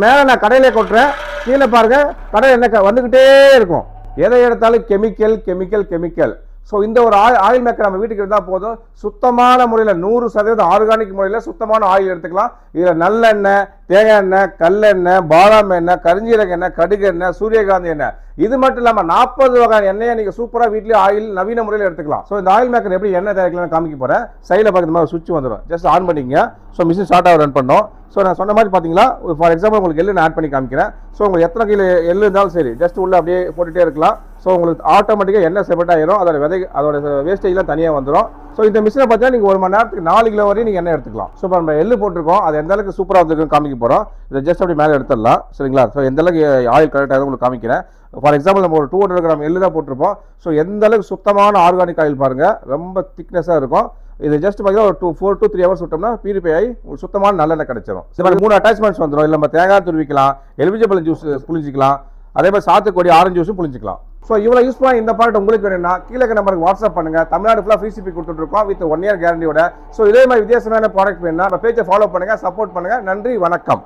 மேலே நான் கடையிலே கொட்டுறேன், கீழே பாருங்க கடை என்ன வந்துக்கிட்டே இருக்கும். எதை எடுத்தாலும் கெமிக்கல் கெமிக்கல் கெமிக்கல். ஸோ இந்த ஒரு ஆயில் மேக்கர் நம்ம வீட்டுக்கு இருந்தால் போதும். சுத்தமான முறையில் 100% ஆர்கானிக் முறையில் சுத்தமான ஆயில் எடுத்துக்கலாம். இதில் நல்லெண்ணெய், தேங்காய் எண்ணெய், கல்லெண்ணெய், பாதாம் எண்ணெய், கரிஞ்சீரக எண்ணெய், கடுகு எண்ணெய், சூரியகாந்தி எண்ணெய், இது மட்டும் இல்லாமல் 40 வகை எண்ணெயை நீங்கள் சூப்பராக வீட்லேயே ஆயில் நவீன முறையில் எடுத்துக்கலாம். ஸோ இந்த ஆயில் மேக்கர் எப்படி எண்ணெய் தயாரிக்கலாம்னு காமிக்க போகிறேன். சைடில் பார்க்குற மாதிரி சுவிட்ச் வந்துடும், ஜஸ்ட் ஆன் பண்ணிக்கங்க. ஸோ மிஷின் ஸ்டார்ட்டாக ரன் பண்ணோம். ஸோ நான் சொன்ன மாதிரி பார்த்தீங்களா, ஃபார் எக்ஸாம்பிள் உங்களுக்கு எள்ளு நான் ஆட் பண்ணி காமிக்கிறேன். ஸோ உங்களுக்கு எத்தனை கிலோ எள்ளு இருந்தாலும் சரி, ஜஸ்ட் உள்ள அப்படியே போட்டுகிட்டே இருக்கலாம். ஸோ உங்களுக்கு ஆட்டோமேட்டிக்காக எண்ணெய் செப்பரேட் ஆயிரும், அதோட வேஸ்டேஜ்லாம் தனியாக வந்துடும். ஸோ இந்த மிஷினை பார்த்தீங்கன்னா நீங்கள் 1 மணி நேரத்துக்கு 4 கிலோ வரையும் நீங்கள் எண்ணெய் எடுத்துக்கலாம். ஸோ நம்ம எள்ளு போட்டிருக்கோம், அது எந்த அளவுக்கு சூப்பராக வந்துருக்குன்னு காமிக்க போகிறோம். இதை ஜஸ்ட் அப்படி மேலே எடுத்துடலாம், சரிங்களா? ஸோ எந்த அளவுக்கு ஆயில் கரெக்டாக உங்களுக்கு காமிக்கிறேன். ஃபார் எக்ஸாம்பிள் நம்ம ஒரு 200 கிராம் எள்ளு தான் போட்டிருப்போம். ஸோ எந்த அளவுக்கு சுத்தமான ஆர்கானிக் ஆயில் பாருங்கள், ரொம்ப திக்னஸாக இருக்கும். இது ஜஸ்ட் பார்த்தீங்கன்னா ஒரு 4 to 3 ஹவர்ஸ் விட்டோம்னா பியூரிஃபை ஆகி ஒரு சுத்தமான நல்லெண்ணெய் கிடைச்சிடும். இது 3 அட்டாச்மெண்ட்ஸ் வந்துடும். இல்லை நம்ம தேங்காய் துருவிக்கலாம், எலுமிச்சம்பழம் ஜூஸ் புளிஞ்சிக்கலாம், அதே மாதிரி சாத்துக்குடி ஆரஞ்சு ஜூஸும் புளிஞ்சிக்கலாம். ஸோ இவ்வளோ யூஸ் பண்ண இந்த ப்ராடக்ட் உங்களுக்கு வேணும்னா கீழே நம்பருக்கு வாட்ஸ்அப் பண்ணுங்க. தமிழ்நாடு ஃபுல்லாக ஃப்ரீ ஷிப்பிங் கொடுத்துட்ருக்கோம் வித் 1 இயர் கேரண்டியோட. ஸோ இதே மாதிரி வித்தியாசமான ப்ராடக்ட் வேணும்னா நம்ம பேஜை ஃபாலோ பண்ணுங்க, சப்போர்ட் பண்ணுங்க. நன்றி, வணக்கம்.